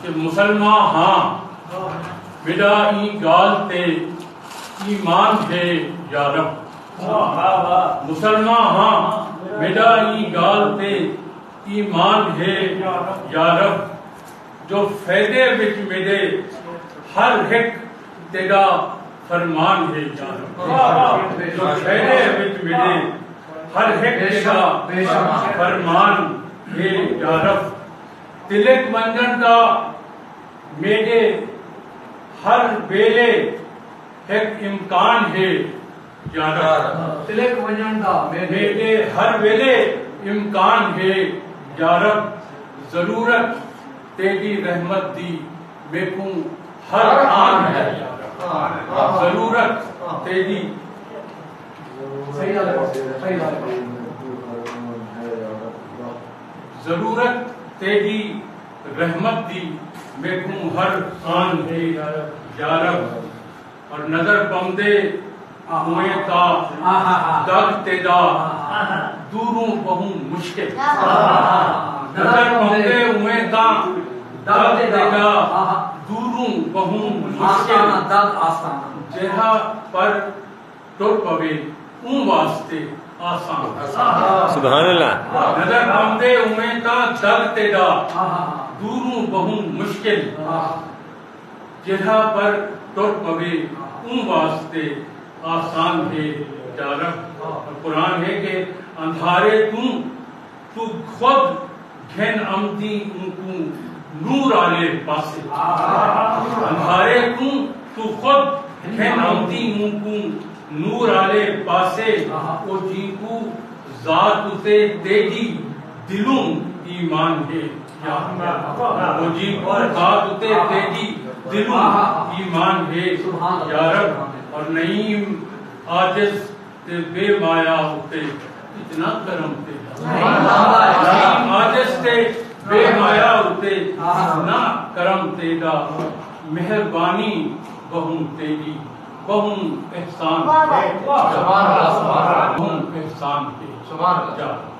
کہ مسلمان ہاں بدا ای گال تے ایمان ہے یا رب، مسلمان ہاں بدا ای گال تے ایمان ہے یا رب، جو فائدے وچ میرے ہر ایک تیرا فرمان ہے یا رب، جو فائدے وچ میرے ہر ایک تیرا فرمان ہے یا رب، تلک منجن دا میرے ہر ویلے ایک امکان ہے یا رب، تلک ونجن دا میرے ہر ویلے امکان ہے یا رب، ضرورت تیری رحمت دی میں کو ہر آن ہے یا رب، ضرورت تیری ضرورت تیری رحمت دی میں کو ہر آن ہے یا رب، اور نظر پمدے ہوئے تا دگ تیدا دوروں بہوں مشکل، نظر پمدے ہوئے تا دگ تیدا دوروں بہوں مشکل، جہاں پر ٹر پوے اون واسطے آسان، سبحان اللہ، نظر پمدے ہوئے تا دگ تیدا دوروں بہوں مشکل، جہاں پر ٹر پوے اون واسطے آسان ہے یا رب، اور قرآن ہے کہ اندھارے تو خود گھن امدی ان کو نور آلے پاسے، اندھارے تو خود گھن امدی ان کو نور آلے پاسے، او جی کو ذات تے تیجی دلوں ایمان ہے یا رب، او جی کو ذات تے تیجی دلوں ایمان ہے یا رب، اور نعیم عاجز تے بے مایا ہوتے اتنا کرم تیرا، نعیم عاجز تے بے مایا ہوتے اتنا کرم تیرا، مہربانی بہوں تیری بہوں احسان ہے، بہوں احسان ہے یا رب۔